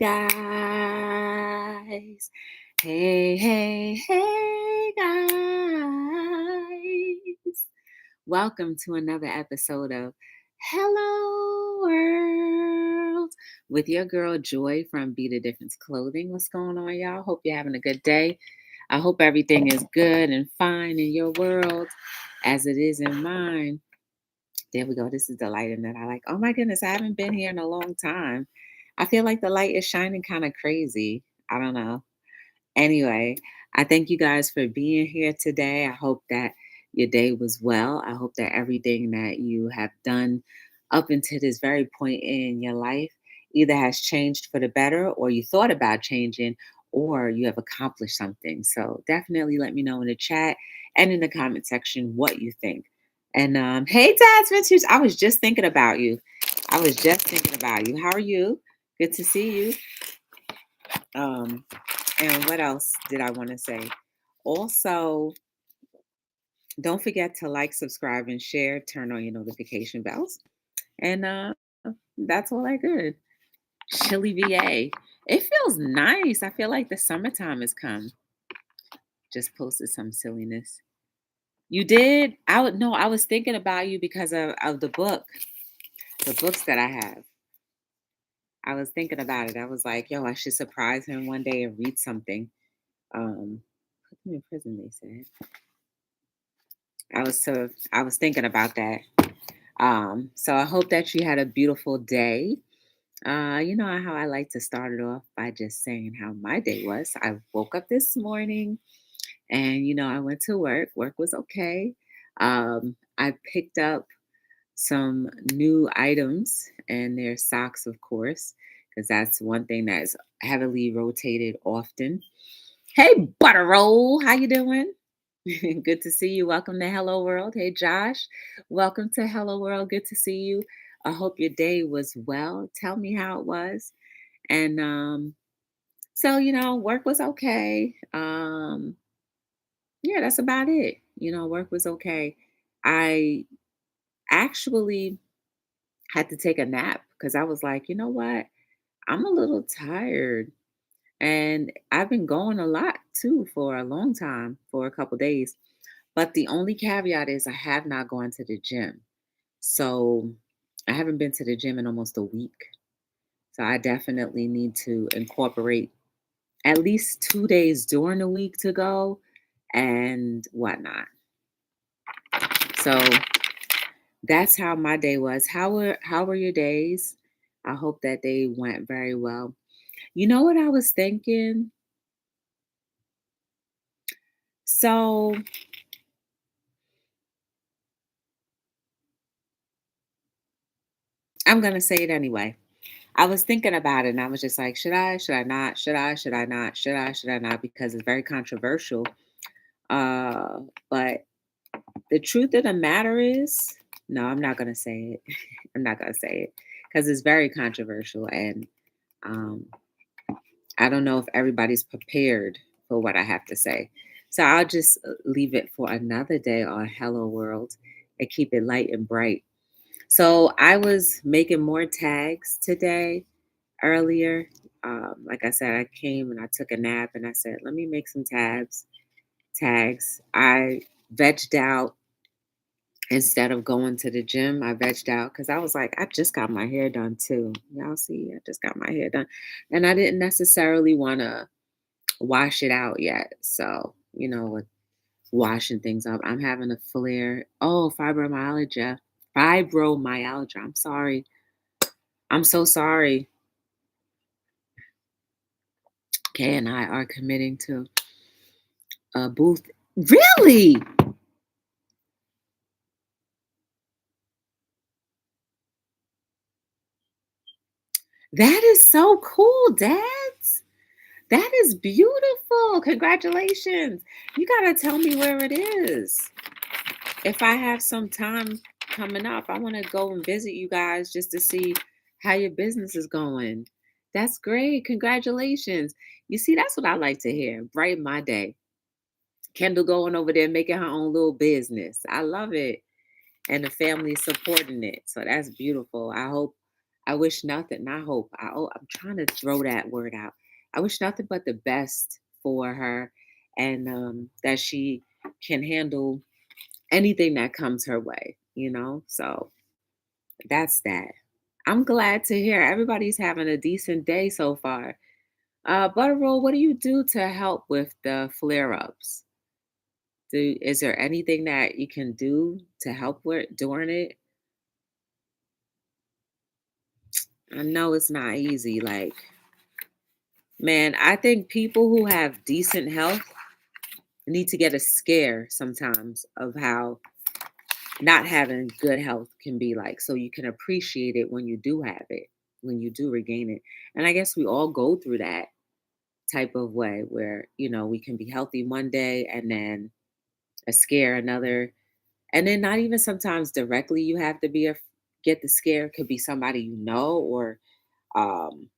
guys. Hey, guys. Welcome to another episode of Hello World with your girl Joy from Be the Difference Clothing. What's going on, y'all? Hope you're having a good day. I hope everything is good and fine in your world as it is in mine. There we go. This is the lighting that I like. Oh my goodness, I haven't been here in a long time. I feel like the light is shining kind of crazy. I don't know. Anyway, I thank you guys for being here today. I hope that your day was well. I hope that everything that you have done up until this very point in your life either has changed for the better or you thought about changing or you have accomplished something. So definitely let me know in the chat and in the comment section what you think. And hey, Dad's Vintage, I was just thinking about you. How are you? Good to see you. And what else did I want to say? Also, don't forget to like, subscribe, and share. Turn on your notification bells. And that's all I could. Chilly VA. It feels nice. I feel like the summertime has come. Just posted some silliness. You did? I was thinking about you because of the books that I have. I was thinking about it. I was like, yo, I should surprise him one day and read something. Put him in prison, they said. I was thinking about that. So I hope that you had a beautiful day. You know how I like to start it off by just saying how my day was. I woke up this morning and I went to work. Work was okay. I picked up some new items and their socks, of course, because that's one thing that's heavily rotated often. Hey, Butter Roll, how you doing? Good to see you. Welcome to Hello World. Hey, Josh. Welcome to Hello World. Good to see you. I hope your day was well. Tell me how it was. And so, work was okay. Yeah, that's about it. Work was okay. I actually had to take a nap because I was like, you know what? I'm a little tired. And I've been going a lot too for a long time, for a couple days. But the only caveat is I have not gone to the gym. So I haven't been to the gym in almost a week. So I definitely need to incorporate at least 2 days during the week to go and whatnot. So that's how my day was. How were your days? I hope that they went very well. You know what I was thinking? So I'm gonna say it anyway. I was thinking about it and I was just like, should I, should I not, should I not, should I not, because it's very controversial. Uh, but the truth of the matter is, no, I'm not gonna say it. I'm not gonna say it because it's very controversial and um, I don't know if everybody's prepared for what I have to say. So I'll just leave it for another day on Hello World and keep it light and bright. So I was making more tags today earlier. Like I said, I came and I took a nap and I said, let me make some tags. I vegged out instead of going to the gym. I vegged out because I was like, I just got my hair done too. Y'all see, I just got my hair done. And I didn't necessarily want to wash it out yet. So, with washing things up, I'm having a flare. Oh, fibromyalgia. Fibromyalgia. I'm sorry. I'm so sorry. Kay and I are committing to a booth. Really? That is so cool, Dads. That is beautiful. Congratulations. You got to tell me where it is. If I have some time coming up, I want to go and visit you guys just to see how your business is going. That's great. Congratulations. You see, that's what I like to hear. Brighten my day. Kendall going over there making her own little business. I love it. And the family supporting it. So that's beautiful. I hope I wish nothing, not hope. I'm trying to throw that word out. I wish nothing but the best for her, and that she can handle anything that comes her way, you know? So that's that. I'm glad to hear everybody's having a decent day so far. Butterroll, what do you do to help with the flare ups? Is there anything that you can do to help with during it? I know it's not easy. Like, man, I think people who have decent health need to get a scare sometimes of how not having good health can be like, so you can appreciate it when you do have it, when you do regain it. And I guess we all go through that type of way where, we can be healthy one day and then a scare another. And then not even sometimes directly you have to get the scare. It could be somebody you know, um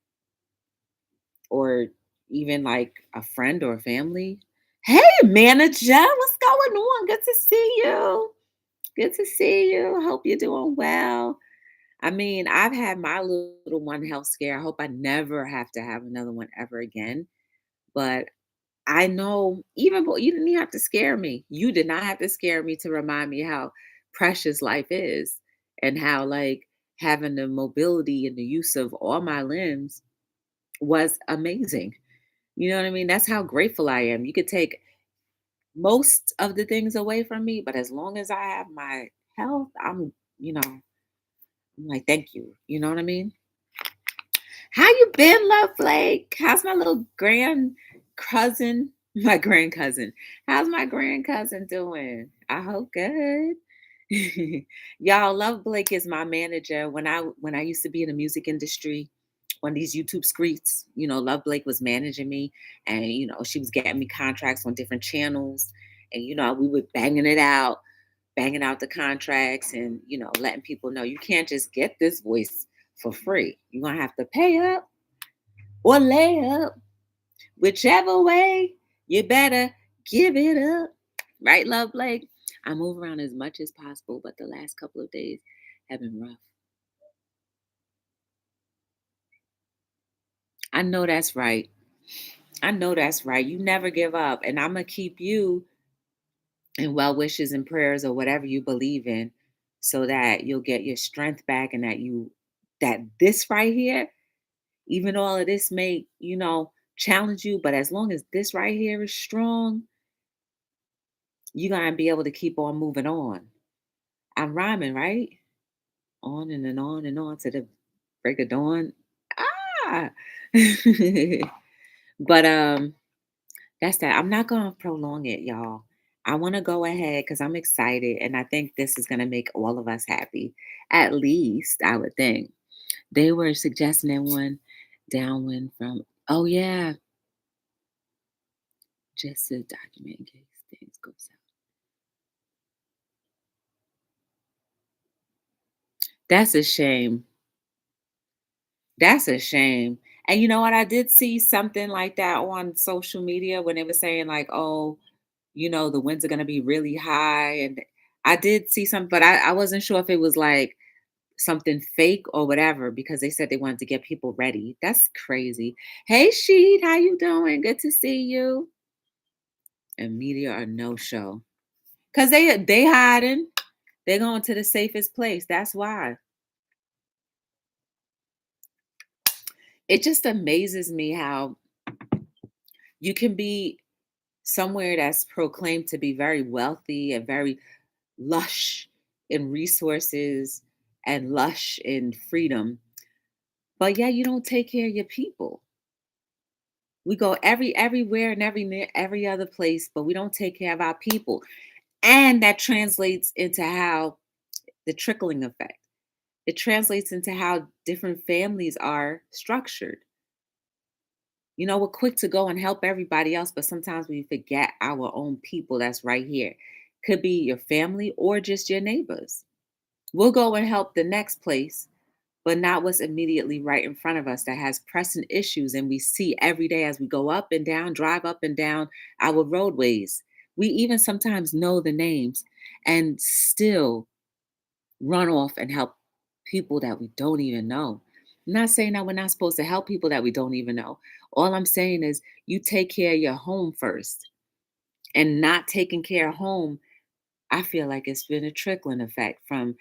or even like a friend or family. Hey, manager, what's going on? Good to see you. Good to see you. Hope you're doing well. I mean, I've had my little one health scare. I hope I never have to have another one ever again. But I know you didn't even have to scare me. You did not have to scare me to remind me how precious life is and how, like, having the mobility and the use of all my limbs was amazing. You know what I mean? That's how grateful I am. You could take most of the things away from me, but as long as I have my health, I'm like, thank you. You know what I mean? How you been, Love Blake? How's my little grand cousin? My grand cousin. How's my grand cousin doing? I hope good. Y'all, Love Blake is my manager. When I used to be in the music industry, on these YouTube streets, Love Blake was managing me, and she was getting me contracts on different channels, and we were banging out the contracts, and letting people know you can't just get this voice for free. You're gonna have to pay up or lay up, whichever way. You better give it up, right, Love Blake? I move around as much as possible, but the last couple of days have been rough. I know that's right. I know that's right. You never give up, and I'm gonna keep you in well wishes and prayers or whatever you believe in, so that you'll get your strength back, and that this right here, even all of this may, challenge you, but as long as this right here is strong, you're gonna be able to keep on moving on. I'm rhyming, right? On and then on and on to the break of dawn. Ah, but that's that. I'm not gonna prolong it, y'all. I want to go ahead because I'm excited, and I think this is gonna make all of us happy. At least I would think. They were suggesting that one downwind from. Oh yeah, just to document in case things go south. That's a shame. That's a shame. And you know what? I did see something like that on social media when they were saying like, oh, the winds are gonna be really high. And I did see something, but I wasn't sure if it was like something fake or whatever because they said they wanted to get people ready. That's crazy. Hey Sheet, how you doing? Good to see you. And media are no show. Cause they hiding. They're going to the safest place. That's why. It just amazes me how you can be somewhere that's proclaimed to be very wealthy and very lush in resources and lush in freedom, but yeah, you don't take care of your people. We go everywhere and every other place, but we don't take care of our people, and that translates into how the trickling effect. It translates into how different families are structured. We're quick to go and help everybody else, but sometimes we forget our own people that's right here. Could be your family or just your neighbors. We'll go and help the next place, but not what's immediately right in front of us that has pressing issues. And we see every day as we go up and down, drive up and down our roadways. We even sometimes know the names and still run off and help people that we don't even know. I'm not saying that we're not supposed to help people that we don't even know. All I'm saying is you take care of your home first. And not taking care of home, I feel like it's been a trickling effect from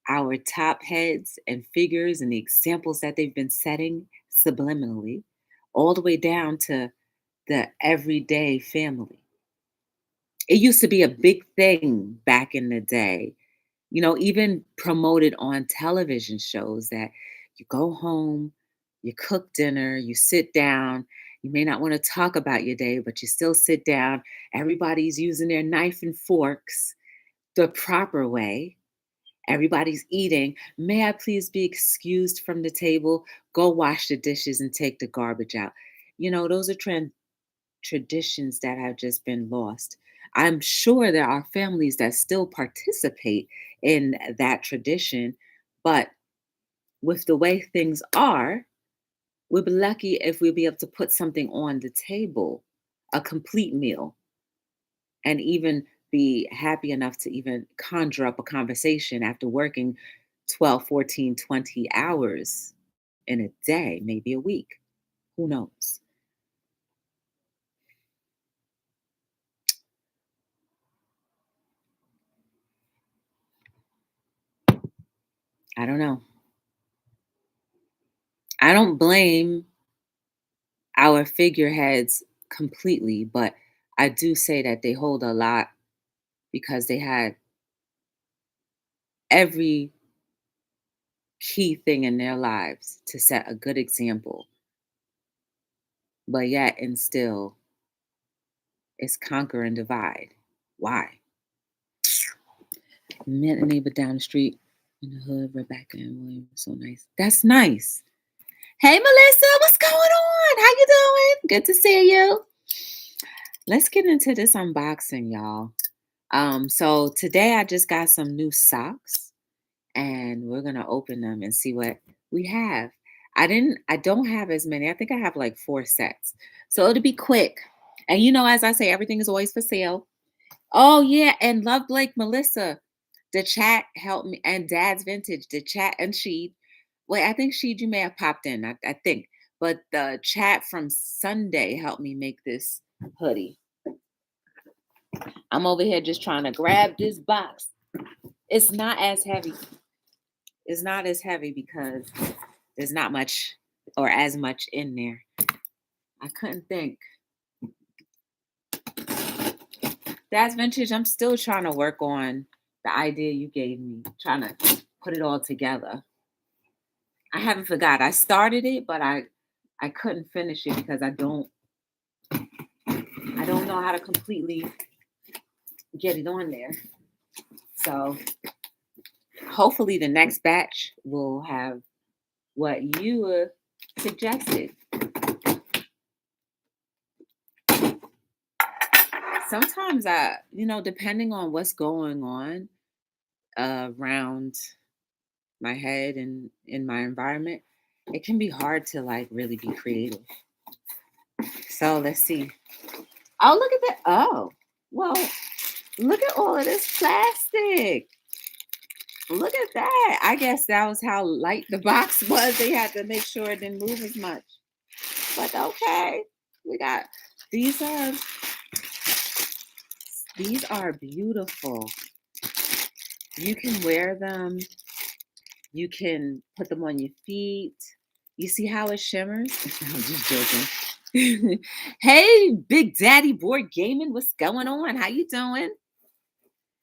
our top heads and figures and the examples that they've been setting subliminally, all the way down to the everyday family. It used to be a big thing back in the day, even promoted on television shows that you go home, you cook dinner, you sit down. You may not want to talk about your day, but you still sit down. Everybody's using their knife and forks the proper way. Everybody's eating. May I please be excused from the table? Go wash the dishes and take the garbage out. Those are traditions that have just been lost. I'm sure there are families that still participate in that tradition, but with the way things are, we'll be lucky if we'll be able to put something on the table, a complete meal, and even be happy enough to even conjure up a conversation after working 12, 14, 20 hours in a day, maybe a week. Who knows? I don't know. I don't blame our figureheads completely, but I do say that they hold a lot because they had every key thing in their lives to set a good example, but yet and still it's conquer and divide. Why? Met a neighbor down the street in the hood, Rebecca and William. So nice. That's nice. Hey Melissa, what's going on? How you doing? Good to see you. Let's get into this unboxing, y'all. So today I just got some new socks and we're gonna open them and see what we have. I don't have as many. I think I have like 4 sets. So it'll be quick. And as I say, everything is always for sale. Oh yeah, and Love Blake, Melissa, the chat helped me, and Dad's Vintage, the chat and Sheed. Wait, I think Sheed, you may have popped in. I think, but the chat from Sunday helped me make this hoodie. I'm over here just trying to grab this box. It's not as heavy. It's not as heavy because there's not much or as much in there. I couldn't think. That's Vintage. I'm still trying to work on the idea you gave me, trying to put it all together. I haven't forgot. I started it, but I couldn't finish it because I don't know how to completely get it on there. So hopefully the next batch will have what you suggested. Sometimes depending on what's going on around my head and in my environment, it can be hard to like really be creative. So let's see. Oh, look at that. Oh, well, look at all of this plastic. Look at that. I guess that was how light the box was. They had to make sure it didn't move as much. But okay. We got these are beautiful. You can wear them. You can put them on your feet. You see how it shimmers? I'm just joking. Hey, Big Daddy Board Gaming, what's going on? How you doing?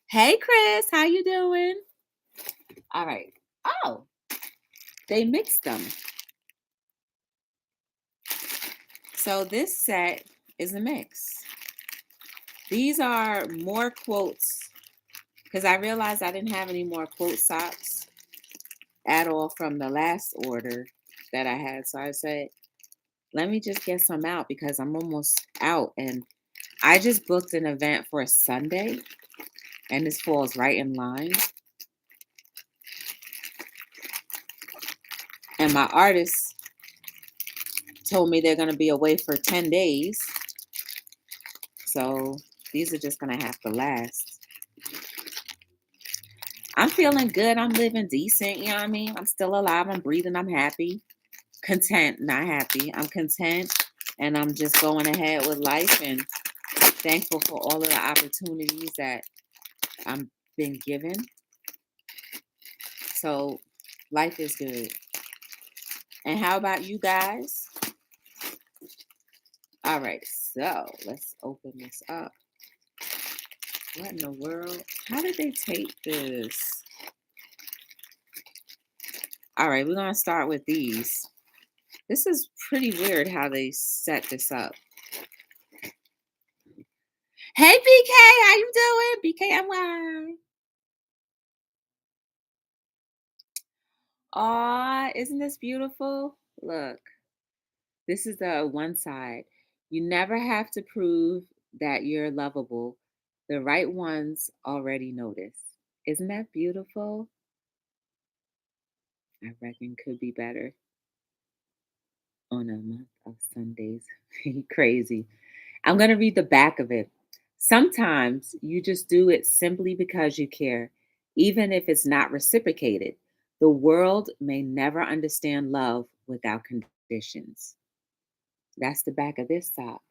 Hey, Chris, how you doing? All right. Oh, they mixed them. So this set is a mix. These are more quotes because I realized I didn't have any more quote socks at all from the last order that I had. So I said, let me just get some out because I'm almost out. And I just booked an event for a Sunday and this falls right in line. And my artist told me they're going to be away for 10 days. So these are just going to have to last. I'm feeling good. I'm living decent. You know what I mean? I'm still alive. I'm breathing. I'm happy. content, not happy. I'm content and I'm just going ahead with life and thankful for all of the opportunities that I'm been given. So life is good. And how about you guys? All right, so let's open this up. What in the world? How did they tape this? All right, we're gonna start with these. This is pretty weird how they set this up. Hey BK, how you doing? BKMY. Aw, isn't this beautiful? Look, this is the one side. You never have to prove that you're lovable. The right ones already notice. Isn't that beautiful? I reckon could be better on a month of Sundays. Crazy. I'm going to read the back of it. Sometimes you just do it simply because you care, even if it's not reciprocated. The world may never understand love without conditions. That's the back of this sock.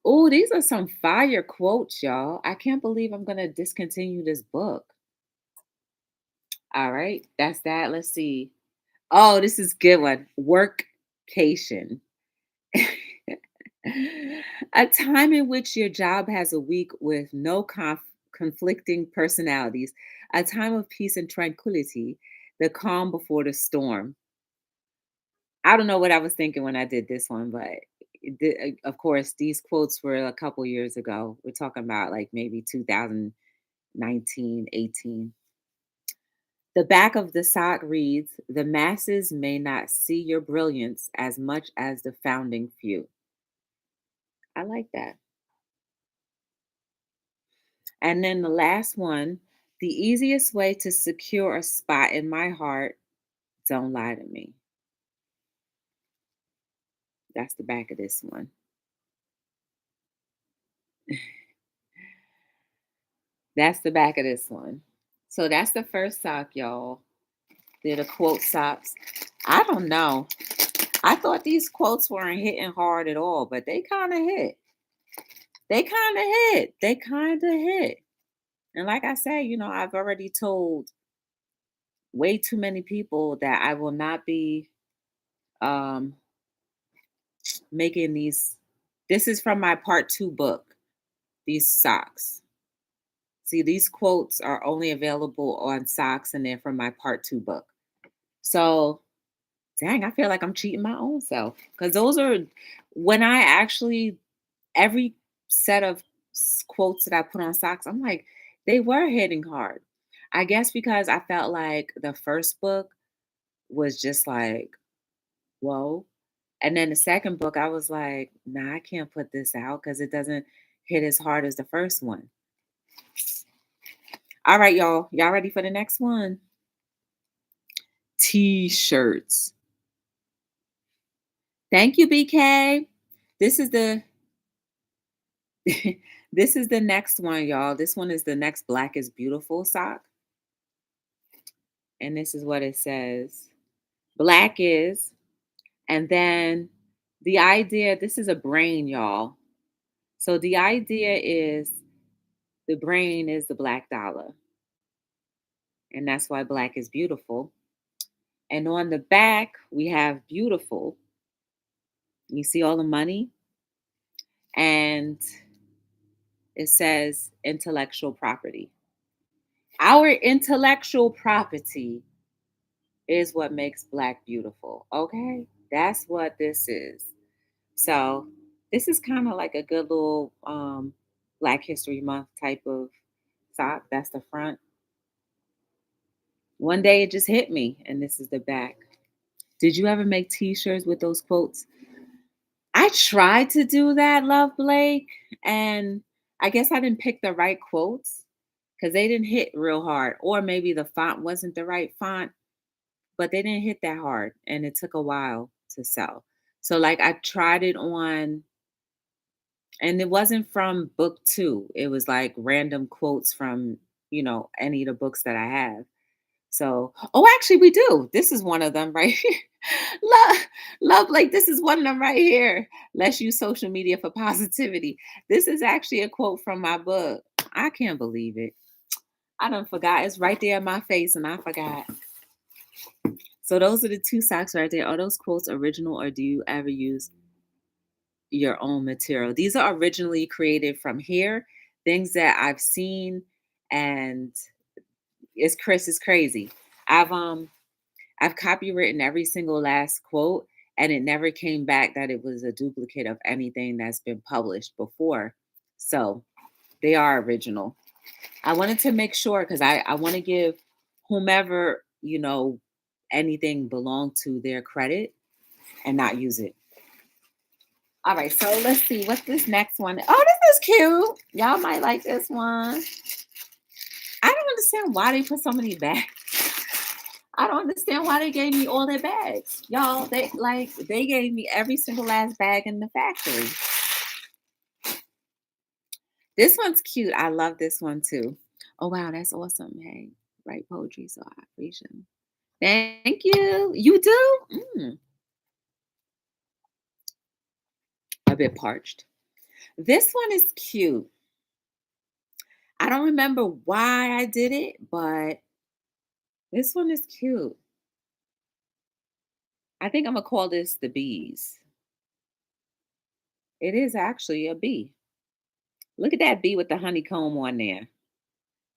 Oh, these are some fire quotes, y'all. I can't believe I'm going to discontinue this book. All right, that's that. Let's see. Oh, this is good one. Workcation. A time in which your job has a week with no conflicting personalities, a time of peace and tranquility, the calm before the storm. I don't know what I was thinking when I did this one, but of course, these quotes were a couple years ago. We're talking about like maybe 2019, 18. The back of the sock reads, "The masses may not see your brilliance as much as the founding few." I like that. And then the last one, "The easiest way to secure a spot in my heart, don't lie to me." That's the back of this one. That's the back of this one. So that's the first sock, y'all. They're the quote socks. I don't know. I thought these quotes weren't hitting hard at all, but they kind of hit. They kind of hit. They kind of hit. And like I said, I've already told way too many people that I will not be um making these. This is from my part two book, these socks. See, these quotes are only available on socks and they're from my part two book. So, dang, I feel like I'm cheating my own self because those are when I actually, every set of quotes that I put on socks, I'm like, they were hitting hard. I guess because I felt like the first book was just like, whoa. And then the second book, I was like, nah, I can't put this out because it doesn't hit as hard as the first one. All right, y'all. Y'all ready for the next one? T-shirts. Thank you, BK. This is the this is the next one, y'all. This one is the next Black is Beautiful sock. And this is what it says. Black is, and then the idea, this is a brain, y'all. So the idea is the brain is the black dollar. And that's why black is beautiful. And on the back, we have beautiful. You see all the money? And it says intellectual property. Our intellectual property is what makes black beautiful. Okay? That's what this is. So this is kind of like a good little Black History Month type of sock. That's the front. One day it just hit me, and this is the back. Did you ever make t-shirts with those quotes? I tried to do that, Love Blake, and I guess I didn't pick the right quotes because they didn't hit real hard, or maybe the font wasn't the right font, but they didn't hit that hard, and it took a while to sell. So, like, I tried it on, and it wasn't from book two. It was like random quotes from, any of the books that I have. So, oh, actually, we do. This is one of them right here. love, love, like this is one of them right here. Let's use social media for positivity. This is actually a quote from my book. I can't believe it. I done forgot. It's right there in my face, and I forgot. So those are the two socks right there. Are those quotes original, or do you ever use your own material? These are originally created from here, things that I've seen, and it's crazy. I've um I've copywritten every single last quote, and it never came back that it was a duplicate of anything that's been published before. So they are original. I wanted to make sure because I want to give whomever, anything belong to their credit and not use it. All right, so let's see what's this next one. Oh, this is cute. Y'all might like this one. I don't understand why they put so many bags. I don't understand why they gave me all their bags. Y'all, they gave me every single last bag in the factory. This one's cute. I love this one too. Oh wow, that's awesome. Hey, write poetry, so I appreciate it. Thank you. You do? A bit parched. This one is cute. I don't remember why I did it, but this one is cute. I think I'm gonna call this the bees. It is actually a bee. Look at that bee with the honeycomb on there.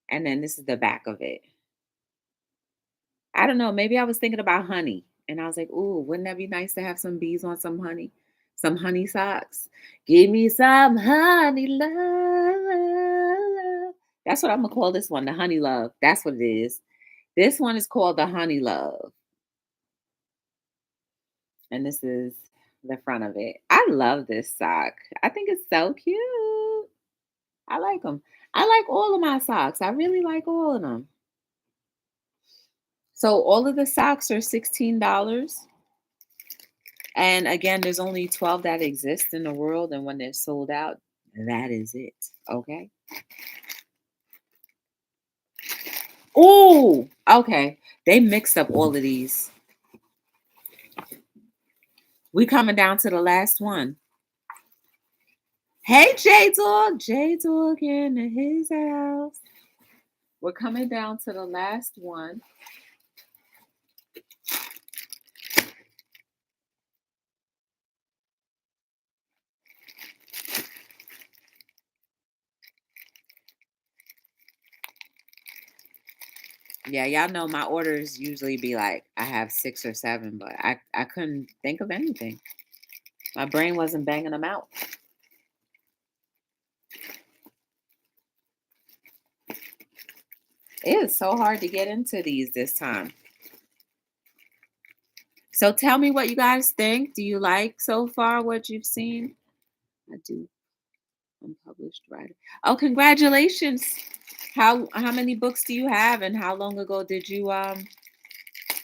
And then this is the back of it. I don't know. Maybe I was thinking about honey. And I was like, ooh, wouldn't that be nice to have some bees on some honey? Some honey socks. Give me some honey love. That's what I'm gonna call this one, the honey love. That's what it is. This one is called the honey love. And this is the front of it. I love this sock. I think it's so cute. I like them. I like all of my socks. I really like all of them. So all of the socks are $16. And again, there's only 12 that exist in the world. And when they're sold out, that is it. Okay. Oh, okay. They mixed up all of these. We coming down to the last one. Hey, J Dog. J Dog in his house. We're coming down to the last one. Yeah, y'all know my orders usually be like I have 6 or 7, but I couldn't think of anything. My brain wasn't banging them out. It is so hard to get into these this time. So tell me what you guys think. Do you like so far what you've seen? I do. Unpublished writer. Oh, congratulations. How many books do you have and how long ago did you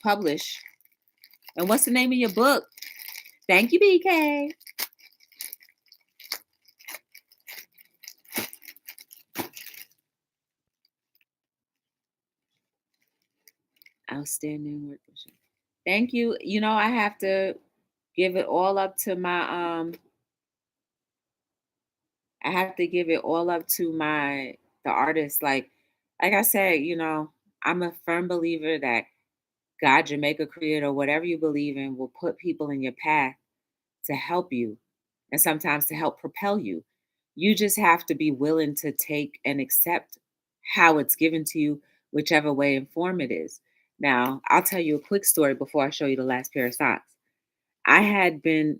publish? And what's the name of your book? Thank you, BK. Outstanding work. Thank you. I have to give it all up to my I have to give it all up to the artist. Like I said, I'm a firm believer that God, Jamaica creator, whatever you believe in, will put people in your path to help you and sometimes to help propel you. You just have to be willing to take and accept how it's given to you, whichever way and form it is. Now, I'll tell you a quick story before I show you the last pair of socks. I had been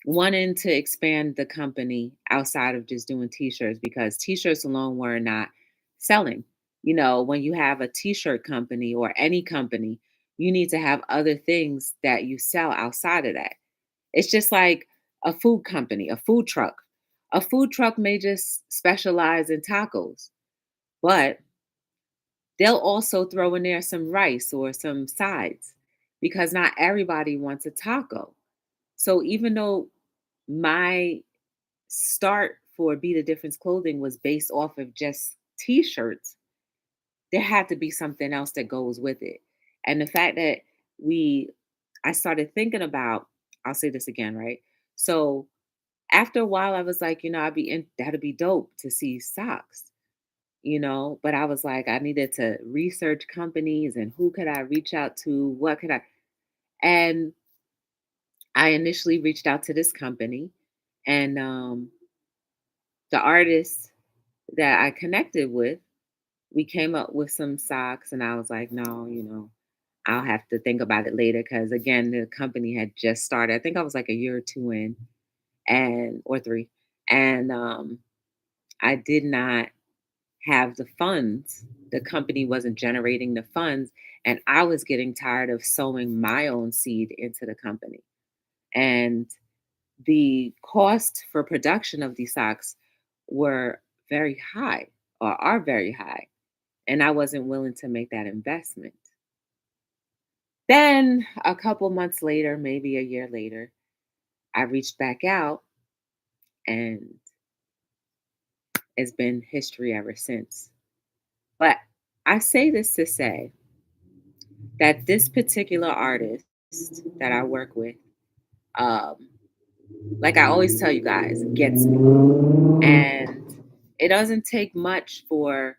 wanting to expand the company outside of just doing t-shirts because t-shirts alone were not selling. When you have a t-shirt company or any company, you need to have other things that you sell outside of that. It's just like a food company, a food truck. A food truck may just specialize in tacos, but they'll also throw in there some rice or some sides because not everybody wants a taco. So even though my start for Be the Difference clothing was based off of just t-shirts, there had to be something else that goes with it. And the fact that we I started thinking about, I'll say this again, right? So after a while I was like, that'd be dope to see socks, but I was like, I needed to research companies and who could I reach out to, what could I and I initially reached out to this company, and the artist that I connected with, we came up with some socks, and I was like, no, I'll have to think about it later because again, the company had just started. I think I was like a year or two in, and or three, and I did not have the funds. The company wasn't generating the funds, and I was getting tired of sowing my own seed into the company. And the cost for production of these socks were very high or are very high, and I wasn't willing to make that investment. Then a couple months later, maybe a year later, I reached back out, and it's been history ever since. But I say this to say that this particular artist that I work with, um, like I always tell you guys, gets me. And it doesn't take much for,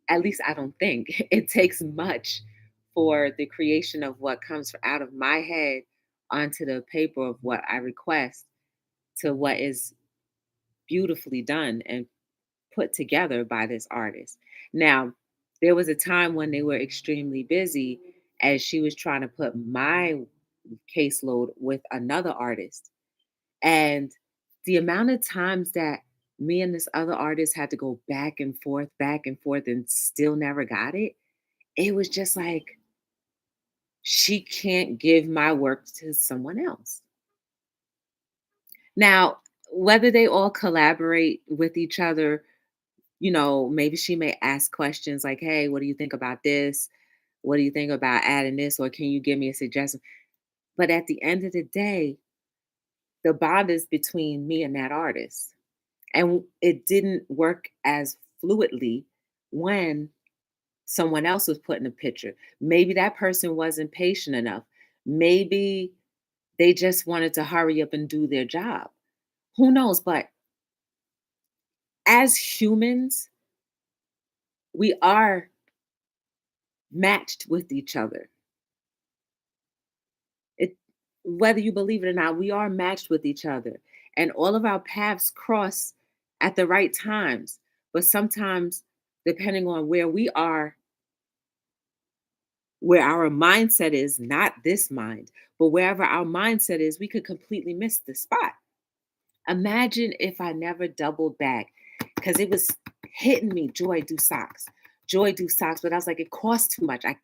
at least I don't think, it takes much for the creation of what comes out of my head onto the paper of what I request to what is beautifully done and put together by this artist. Now, there was a time when they were extremely busy as she was trying to put my caseload with another artist. And the amount of times that me and this other artist had to go back and forth, and still never got it, it was just like, she can't give my work to someone else. Now, whether they all collaborate with each other, maybe she may ask questions like, hey, what do you think about this? What do you think about adding this? Or can you give me a suggestion? But at the end of the day, the bond is between me and that artist. And it didn't work as fluidly when someone else was put in a picture. Maybe that person wasn't patient enough. Maybe they just wanted to hurry up and do their job. Who knows? But as humans, we are matched with each other. It, whether you believe it or not, we are matched with each other. And all of our paths cross at the right times. But sometimes, depending on where we are, where our mindset is, not this mind, but wherever our mindset is, we could completely miss the spot. Imagine if I never doubled back because it was hitting me, joy, do socks. But I was like, it costs too much. I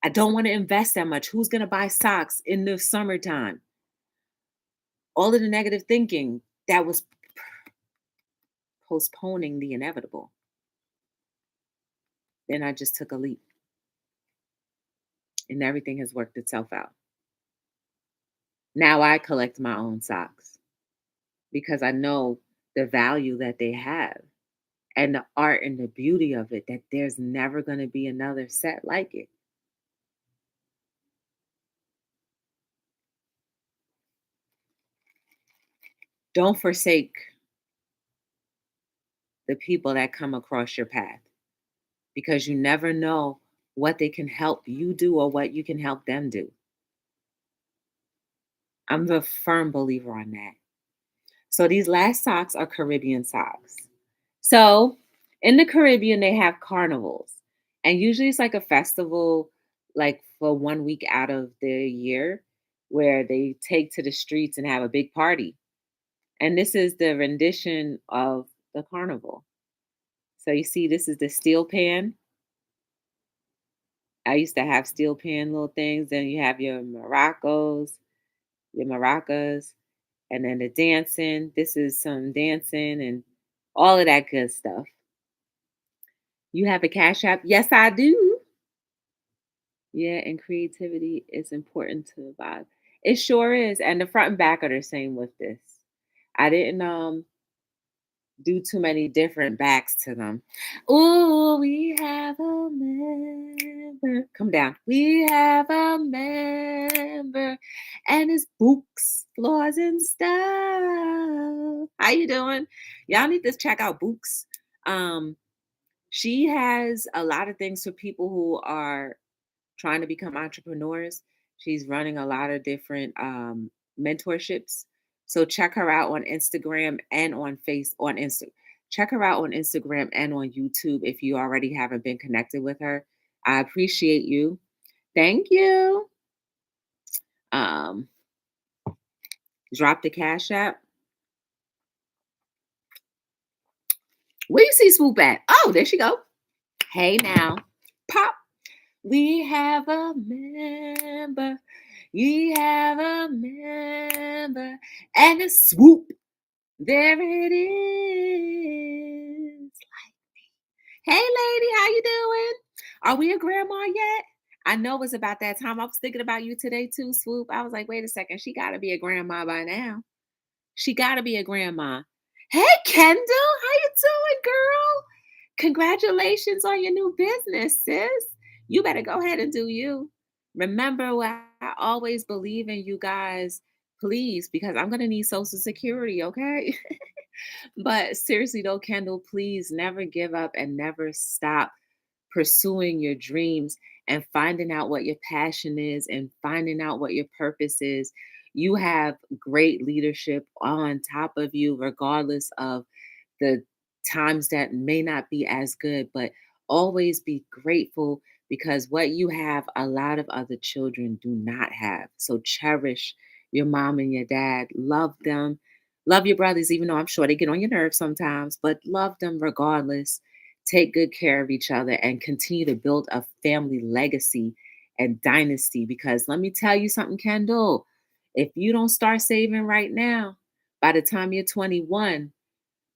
don't want to invest that much. Who's going to buy socks in the summertime? All of the negative thinking that was postponing the inevitable. Then I just took a leap and everything has worked itself out. Now I collect my own socks because I know the value that they have and the art and the beauty of it, that there's never going to be another set like it. Don't forsake the people that come across your path because you never know what they can help you do or what you can help them do. I'm a firm believer on that. So these last socks are Caribbean socks. So in the Caribbean, they have carnivals. And usually it's like a festival, like for 1 week out of the year, where they take to the streets and have a big party. And this is the rendition of the carnival. So you see, this is the steel pan. I used to have steel pan little things. Then you have your maracas, and then the dancing. This is some dancing and all of that good stuff. You have a cash app? Yes, I do. Yeah, and creativity is important to the vibe. It sure is. And the front and back are the same with this. I didn't do too many different backs to them. Oh, we have a member. Come down. We have a member, and it's Books, Floors, and Stuff. How you doing? Y'all need to check out Books. Um, she has a lot of things for people who are trying to become entrepreneurs. She's running a lot of different mentorships. So check her out on Instagram and on Insta. Check her out on Instagram and on YouTube if you already haven't been connected with her. I appreciate you. Thank you. Um, drop the cash app. Where you see Swoop at? Oh, there she go. Hey now. Pop. We have a member. We have a member. And a swoop. There it is. Hey lady, how you doing? Are we a grandma yet? I know it's about that time. I was thinking about you today too, Swoop. I was like, wait a second, she gotta be a grandma by now. She gotta be a grandma. Hey Kendall, how you doing, girl? Congratulations on your new business, sis. You better go ahead and do you. Remember what I always believe in, you guys. Please, because I'm gonna need Social Security, okay? But seriously though, Kendall, please never give up and never stop pursuing your dreams and finding out what your passion is and finding out what your purpose is. You have great leadership on top of you, regardless of the times that may not be as good, but always be grateful because what you have, a lot of other children do not have. So cherish your mom and your dad, love them. Love your brothers, even though I'm sure they get on your nerves sometimes, but love them regardless. Take good care of each other and continue to build a family legacy and dynasty. Because let me tell you something, Kendall, if you don't start saving right now, by the time you're 21,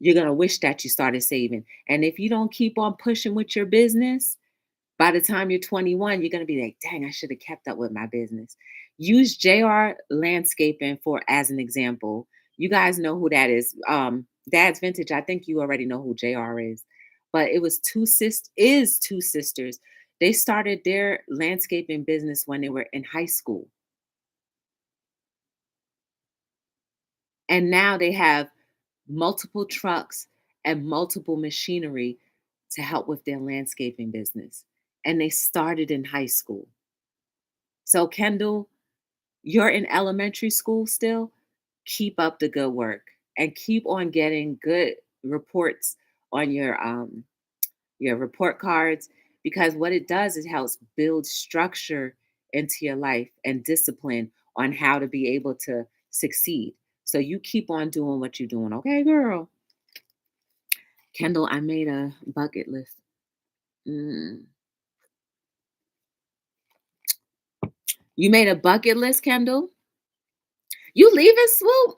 you're going to wish that you started saving. And if you don't keep on pushing with your business, by the time you're 21, you're going to be like, dang, I should have kept up with my business. Use JR Landscaping for as an example. You guys know who that is. Dad's Vintage. I think you already know who JR is. But it was two sisters. They started their landscaping business when they were in high school. And now they have multiple trucks and multiple machinery to help with their landscaping business. And they started in high school. So, Kendall, you're in elementary school still. Keep up the good work and keep on getting good reports on your report cards because what it does, it helps build structure into your life and discipline on how to be able to succeed. So you keep on doing what you're doing, okay, girl? Kendall, I made a bucket list. Mm. You made a bucket list, Kendall? You leaving, Swoop?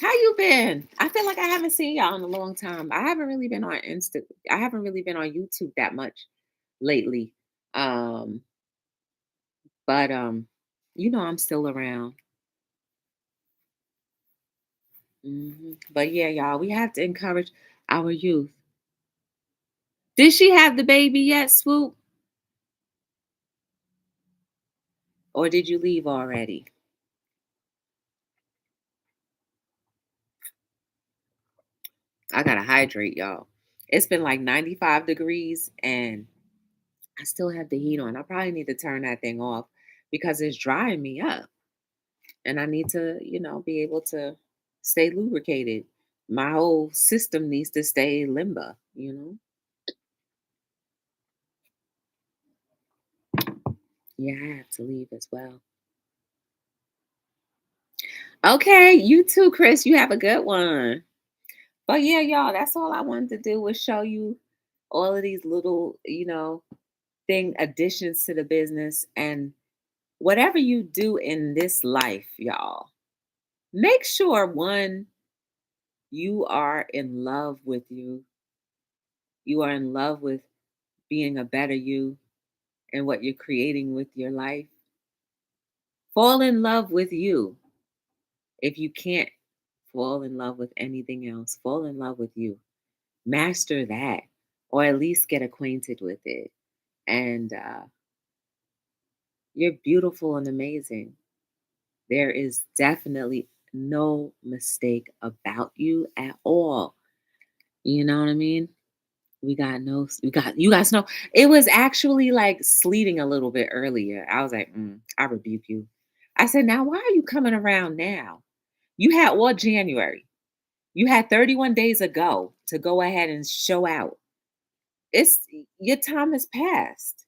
How you been? I feel like I haven't seen y'all in a long time. I haven't really been on I haven't really been on YouTube that much lately. Um, but you know I'm still around. But yeah, y'all, we have to encourage our youth. Did she have the baby yet, Swoop? Or did you leave already? I gotta hydrate, y'all. It's been like 95 degrees and I still have the heat on. I probably need to turn that thing off because it's drying me up. And I need to, be able to stay lubricated. My whole system needs to stay limber. Yeah, I have to leave as well. Okay, you too, Chris. You have a good one. But yeah, y'all, that's all I wanted to do was show you all of these little, thing additions to the business. And whatever you do in this life, y'all, make sure one, you are in love with you. You are in love with being a better you and what you're creating with your life. Fall in love with you if you can't fall in love with anything else. Fall in love with you. Master that, or at least get acquainted with it. And you're beautiful and amazing. There is definitely no mistake about you at all. You know what I mean? We got snow. It was actually like sleeting a little bit earlier. I was like, I rebuke you. I said, now why are you coming around now? You had all January. You had 31 days ago to go ahead and show out. It's your time has passed.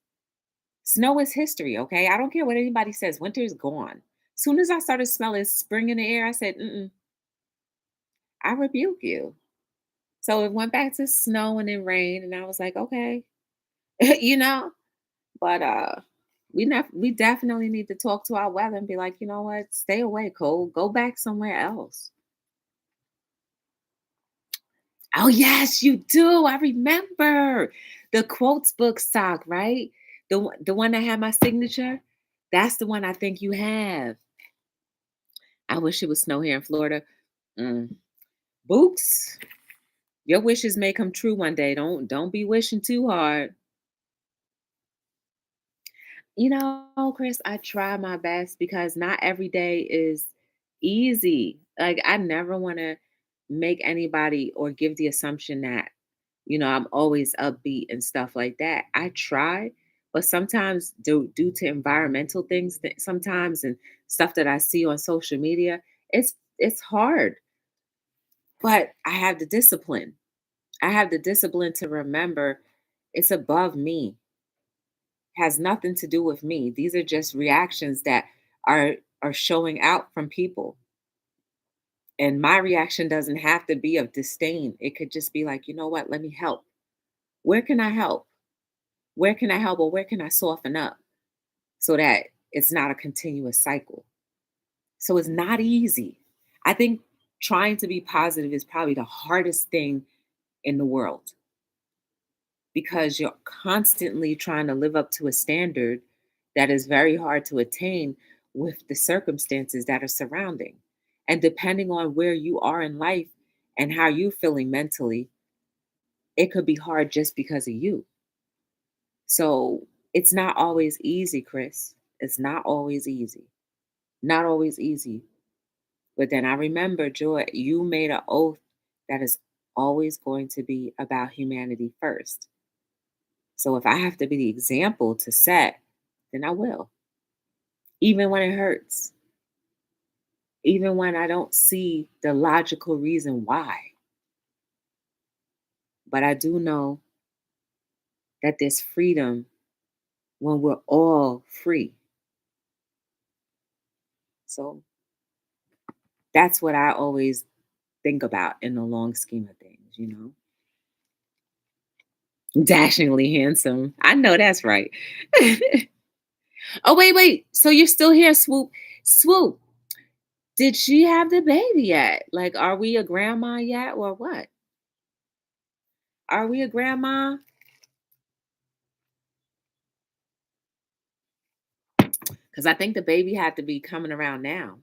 Snow is history, okay? I don't care what anybody says. Winter is gone. Soon as I started smelling spring in the air, I said, I rebuke you. So it went back to snow and then rain, and I was like, okay, you know. But we definitely need to talk to our weather and be like, you know what? Stay away, cold. Go back somewhere else. Oh yes, you do. I remember the quotes book stock, right? The one that had my signature. That's the one I think you have. I wish it would snow here in Florida. Mm. Boots, your wishes may come true one day. Don't be wishing too hard. Chris, I try my best because not every day is easy. Like, I never want to make anybody or give the assumption that, I'm always upbeat and stuff like that. I try, but sometimes due to environmental things sometimes and stuff that I see on social media, it's hard. But I have the discipline. I have the discipline to remember it's above me, has nothing to do with me. These are just reactions that are showing out from people. And my reaction doesn't have to be of disdain. It could just be like, you know what? Let me help. Where can I help? Where can I help, or where can I soften up so that it's not a continuous cycle? So it's not easy. I think trying to be positive is probably the hardest thing in the world because you're constantly trying to live up to a standard that is very hard to attain with the circumstances that are surrounding. And depending on where you are in life and how you're feeling mentally, it could be hard just because of you. So it's not always easy, Chris. It's not always easy. Not always easy. But then I remember, Joy, you made an oath that is always going to be about humanity first. So if I have to be the example to set, then I will. Even when it hurts, even when I don't see the logical reason why. But I do know that there's freedom when we're all free. So that's what I always think about in the long scheme of things. Dashingly handsome. I know that's right. Oh, wait, wait. So you're still here, Swoop. Swoop, did she have the baby yet? Like, are we a grandma yet or what? Are we a grandma? Because I think the baby had to be coming around now.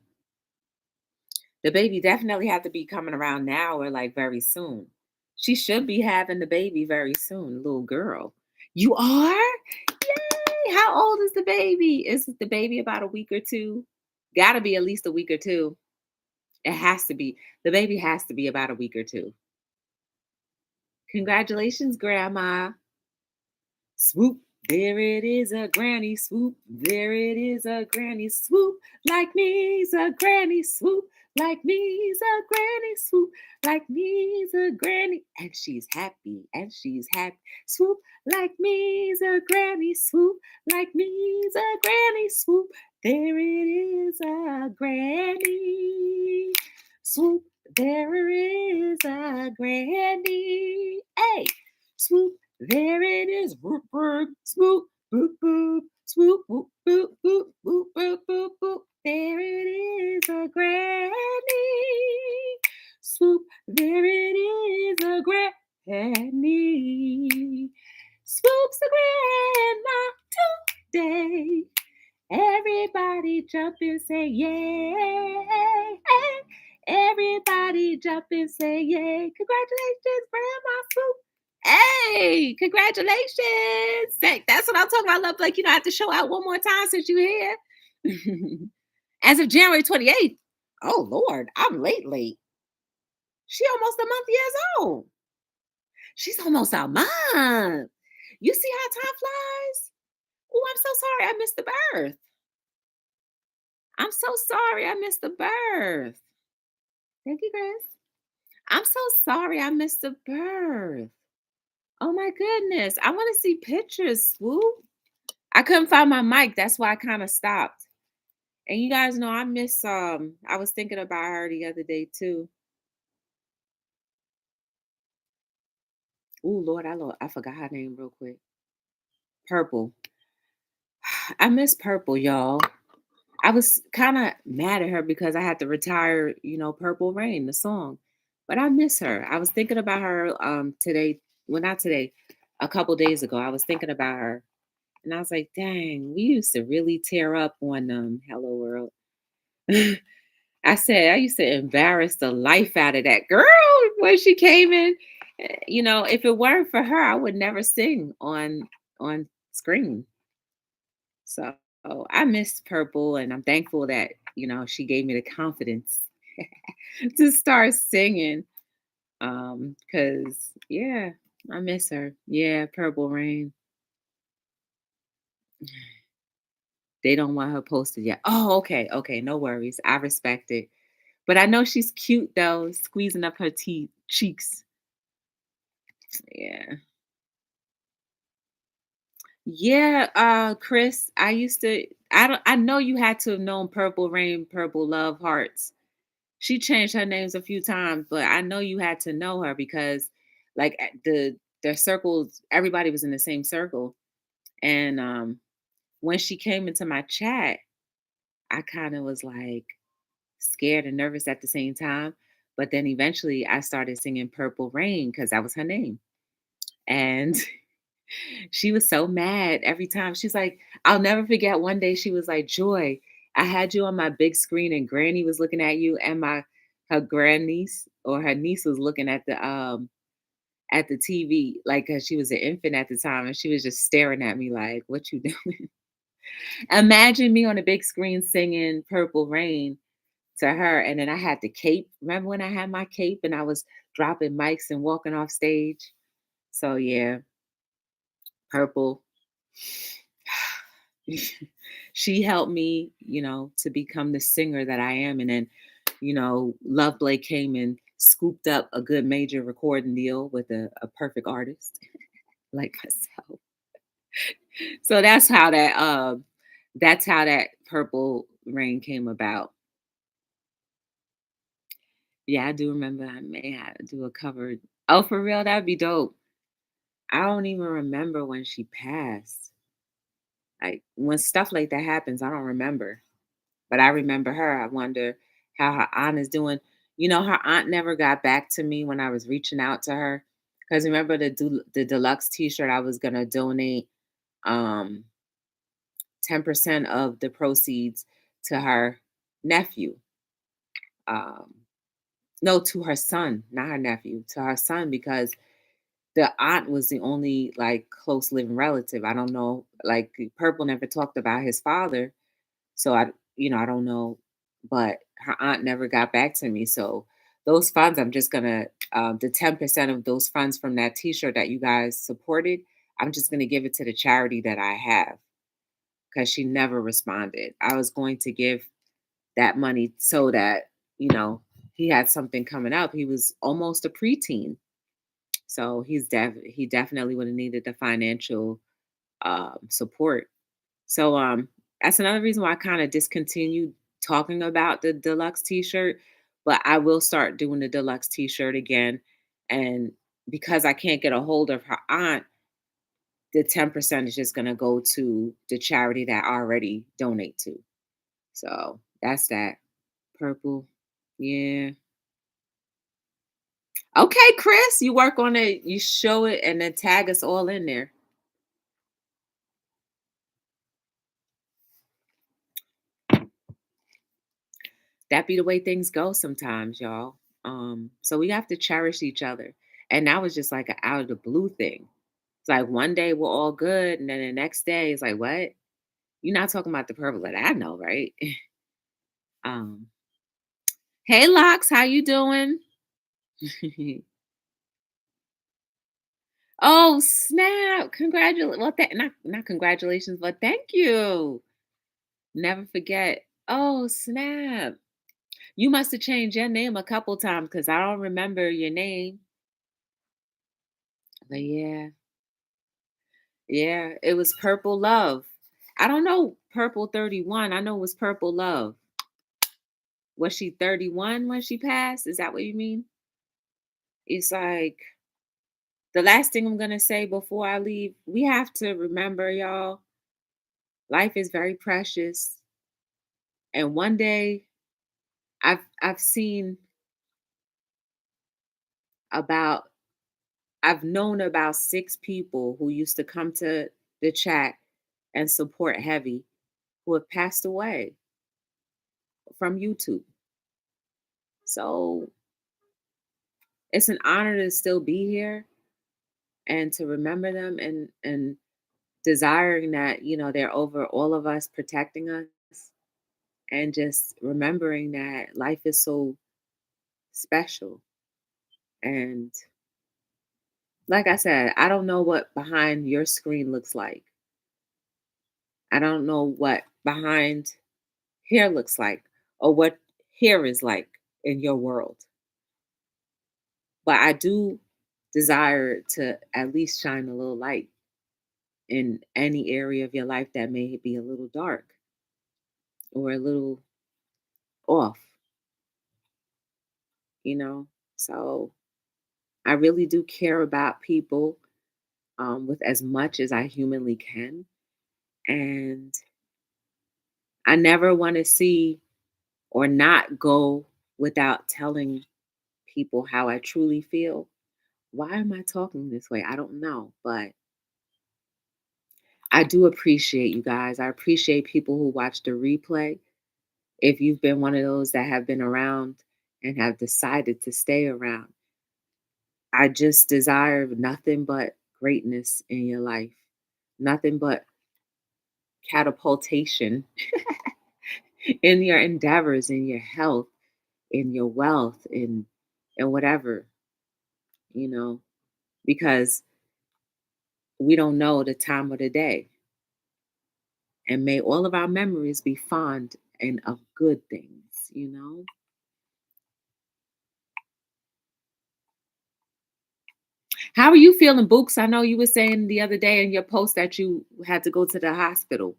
The baby definitely had to be coming around now or like very soon. She should be having the baby very soon, little girl. You are? Yay! How old is the baby? Is the baby about a week or two? Gotta be at least a week or two. It has to be. The baby has to be about a week or two. Congratulations, Grandma. Swoop, there it is a granny. Swoop, there it is a granny. Swoop, like me's a granny. Swoop, like me's a granny. Swoop, like me's a granny. And she's happy, and she's happy. Swoop, like me's a granny. Swoop, like me's a granny. Swoop, there it is a granny. Swoop, there is a granny. Hey, swoop. There it is. Whoop, whoop, swoop, boop, boop, swoop, boop, boop, boop, boop, boop, boop, boop. There it is, a granny. Swoop, there it is, a granny. Swoop's the grandma today. Everybody jump and say, yay. Everybody jump and say yay. Congratulations, Grandma Swoop. Hey, congratulations. That's what I'm talking about. I love, like, I have to show out one more time since you're here. As of January 28th. Oh, Lord, I'm late. She almost a month years old. She's almost a month. You see how time flies? Oh, I'm so sorry I missed the birth. I'm so sorry I missed the birth. Thank you, Chris. I'm so sorry I missed the birth. Oh my goodness. I want to see pictures, Swoop. I couldn't find my mic. That's why I kind of stopped. And you guys know I miss I was thinking about her the other day too. Oh Lord, I forgot her name real quick. Purple. I miss Purple, y'all. I was kind of mad at her because I had to retire, Purple Rain, the song. But I miss her. I was thinking about her today. Well, not today, a couple days ago. I was thinking about her. And I was like, dang, we used to really tear up on Hello World. I said, I used to embarrass the life out of that girl when she came in. If it weren't for her, I would never sing on screen. So I miss Purple, and I'm thankful that she gave me the confidence to start singing. Cause yeah, I miss her. Yeah, Purple Rain. They don't want her posted yet. Oh, okay, no worries. I respect it. But I know she's cute though, squeezing up her teeth cheeks. Yeah. Yeah, Chris, I know you had to have known Purple Rain, Purple Love Hearts. She changed her names a few times, but I know you had to know her because like their circles, everybody was in the same circle. And when she came into my chat, I kind of was like scared and nervous at the same time. But then eventually I started singing Purple Rain because that was her name. And she was so mad every time. She's like, I'll never forget one day she was like, Joy, I had you on my big screen and Granny was looking at you and her grandniece or her niece was looking at the TV, like, cause she was an infant at the time and she was just staring at me like, what you doing? Imagine me on a big screen singing Purple Rain to her. And then I had the cape. Remember when I had my cape and I was dropping mics and walking off stage? So yeah, Purple. She helped me, to become the singer that I am. And then, Love Blake came and scooped up a good major recording deal with a perfect artist like myself. So that's how that Purple Rain came about. Yeah, I do remember I may have to do a cover. Oh, for real? That'd be dope. I don't even remember when she passed. Like when stuff like that happens, I don't remember. But I remember her. I wonder how her aunt is doing. Her aunt never got back to me when I was reaching out to her. Because remember the deluxe T-shirt, I was gonna donate 10% of the proceeds to her nephew. Um, no, to her son, not her nephew, to her son, because the aunt was the only like close living relative. I don't know, like Purple never talked about his father. So I don't know, but her aunt never got back to me. So those funds, I'm just gonna the 10% of those funds from that T-shirt that you guys supported, I'm just gonna give it to the charity that I have because she never responded. I was going to give that money so that you know he had something coming up. He was almost a preteen, so he definitely would have needed the financial support. So that's another reason why I kind of discontinued talking about the deluxe t-shirt, but I will start doing the deluxe t-shirt again. And because I can't get a hold of her aunt, the 10% is just gonna go to the charity that I already donate to. So that's that. Purple. Yeah. Okay, Chris, you work on it, you show it, and then tag us all in there. that be the way things go sometimes, y'all. So we have to cherish each other. And that was just like an out of the blue thing. It's like one day we're all good, and then the next day it's like, what? You're not talking about the purple that I know, right? um, hey Locks, how you doing? Oh, snap. Congratulations. Well, not congratulations, but thank you. Never forget. Oh, snap. You must have changed your name a couple times because I don't remember your name. But yeah, yeah, it was Purple Love. I don't know Purple 31. I know it was Purple Love. Was she 31 when she passed? Is that what you mean? It's like the last thing I'm gonna say before I leave, we have to remember, y'all, life is very precious. And one day I've seen about I've known about 6 people who used to come to the chat and support heavy who have passed away from YouTube. So it's an honor to still be here and to remember them and desiring that, they're over all of us, protecting us, and just remembering that life is so special. And like I said, I don't know what behind your screen looks like. I don't know what behind here looks like or what here is like in your world. But I do desire to at least shine a little light in any area of your life that may be a little dark or a little off, you know? So I really do care about people with as much as I humanly can. And I never want to see or not go without telling people how I truly feel. Why am I talking this way? I don't know, but I do appreciate you guys. I appreciate people who watch the replay. If you've been one of those that have been around and have decided to stay around, I just desire nothing but greatness in your life, nothing but catapultation in your endeavors, in your health, in your wealth, in whatever, you know, because we don't know the time of the day. And may all of our memories be fond and of good things. How are you feeling, Books? I know you were saying the other day in your post that you had to go to the hospital.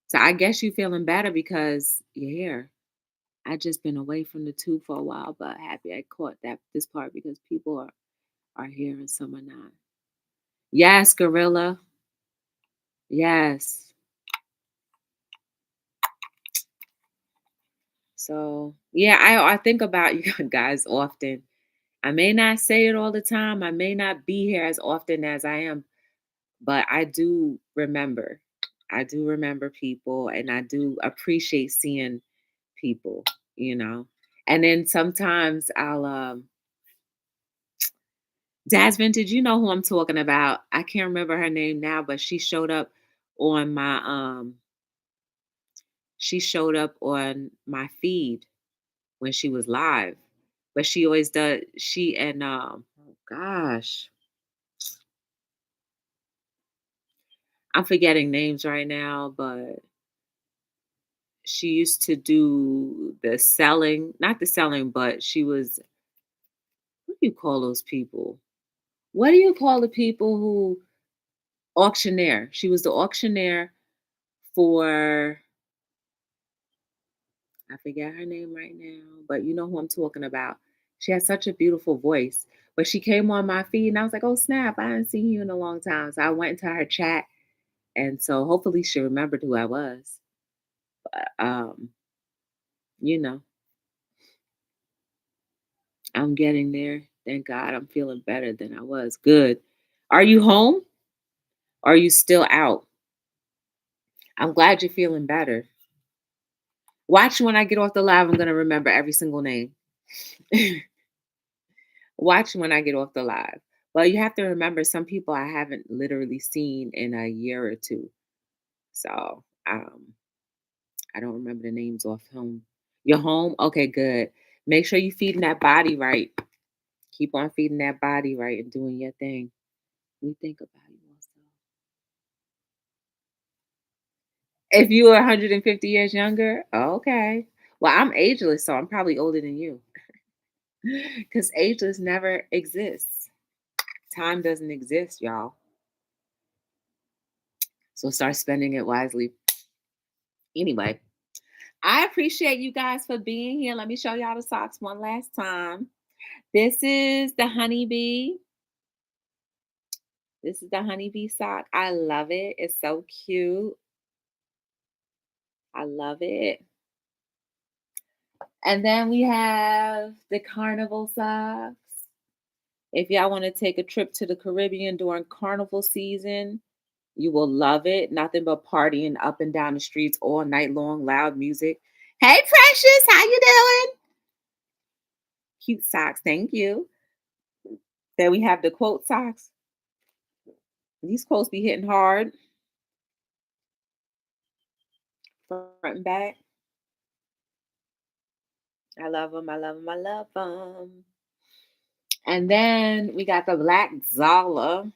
So I guess you feeling better because you're here. I just been away from the tube for a while, but happy I caught this part because people are here and some are not. Yes, Gorilla. Yes. So yeah, I think about you guys often. I may not say it all the time. I may not be here as often as I am, but I do remember. I do remember people and I do appreciate seeing people, you know. And then sometimes Dad's Vintage, you know who I'm talking about. I can't remember her name now, but on my she showed up on my feed when she was live. But she always does she and oh gosh, I'm forgetting names right now, but she used to do the selling, not the selling, but she was, what do you call those people? What do you call the people who auctioneer? She was the auctioneer for, I forget her name right now, but you know who I'm talking about. She has such a beautiful voice. But she came on my feed and I was like, oh snap, I haven't seen you in a long time. So I went into her chat and so hopefully she remembered who I was. Um, you know, I'm getting there. Thank God I'm feeling better than I was. Good. Are you home? Or are you still out? I'm glad you're feeling better. Watch when I get off the live, I'm gonna remember every single name. Watch when I get off the live. Well, you have to remember some people I haven't literally seen in a year or two. So I don't remember the names off home. You're home? Okay, good. Make sure you feeding that body right. Keep on feeding that body right and doing your thing. We think about you also. If you were 150 years younger, okay. Well, I'm ageless, so I'm probably older than you. Because ageless never exists. Time doesn't exist, y'all. So start spending it wisely. Anyway, I appreciate you guys for being here. Let me show y'all the socks one last time. This is the honeybee. This is the honeybee sock. I love it. It's so cute. I love it. And then we have the carnival socks. If y'all want to take a trip to the Caribbean during carnival season, you will love it. Nothing but partying up and down the streets all night long, loud music. Hey, Precious, how you doing? Cute socks, thank you. Then we have the quote socks. These quotes be hitting hard, front and back. I love them. I love them. I love them. And then we got the Black Zala,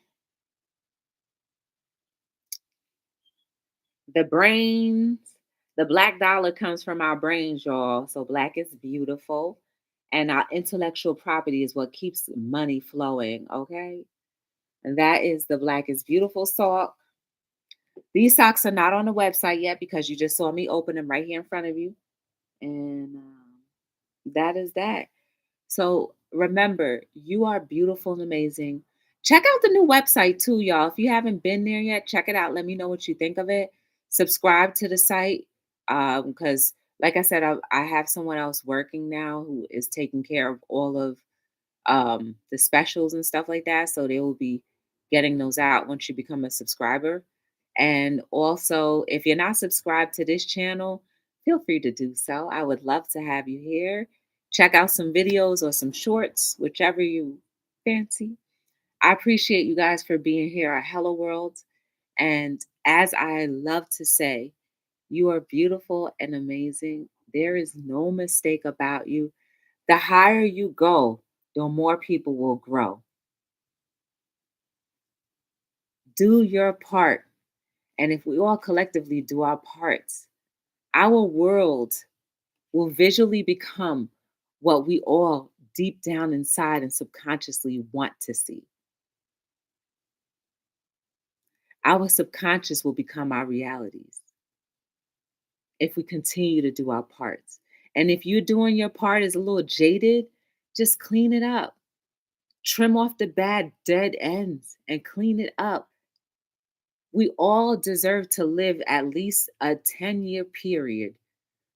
the brains. The black dollar comes from our brains, y'all. So black is beautiful. And our intellectual property is what keeps money flowing. Okay. And that is the Black is Beautiful sock. These socks are not on the website yet because you just saw me open them right here in front of you. And that is that. So remember, you are beautiful and amazing. Check out the new website too, y'all. If you haven't been there yet, check it out. Let me know what you think of it. Subscribe to the site because, like I said, I have someone else working now who is taking care of all of the specials and stuff like that. So they will be getting those out once you become a subscriber. And also, if you're not subscribed to this channel, feel free to do so. I would love to have you here. Check out some videos or some shorts, whichever you fancy. I appreciate you guys for being here at Hello World. And as I love to say, you are beautiful and amazing. There is no mistake about you. The higher you go, the more people will grow. Do your part. And if we all collectively do our parts, our world will visually become what we all deep down inside and subconsciously want to see. Our subconscious will become our realities if we continue to do our parts. And if you're doing your part is a little jaded, just clean it up. Trim off the bad dead ends and clean it up. We all deserve to live at least a 10-year period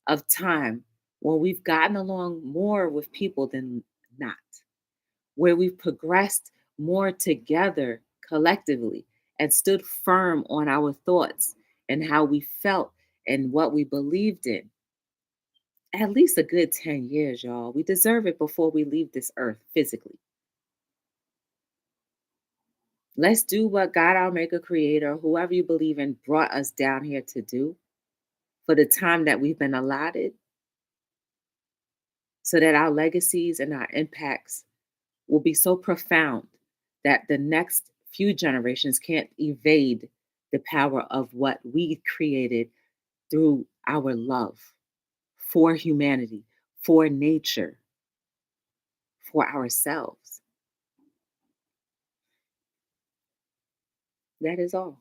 of time when we've gotten along more with people than not, where we've progressed more together collectively and stood firm on our thoughts and how we felt and what we believed in. At least a good 10 years, y'all. We deserve it before we leave this earth physically. Let's do what God, our Maker, Creator, whoever you believe in, brought us down here to do for the time that we've been allotted so that our legacies and our impacts will be so profound that the next few generations can't evade the power of what we created through our love for humanity, for nature, for ourselves. That is all.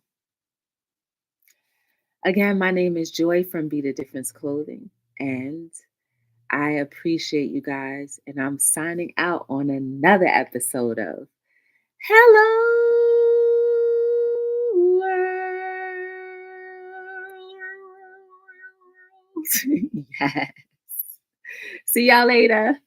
Again, my name is Joy from Be the Difference Clothing, and I appreciate you guys. And I'm signing out on another episode of Hello World. Yes. See y'all later.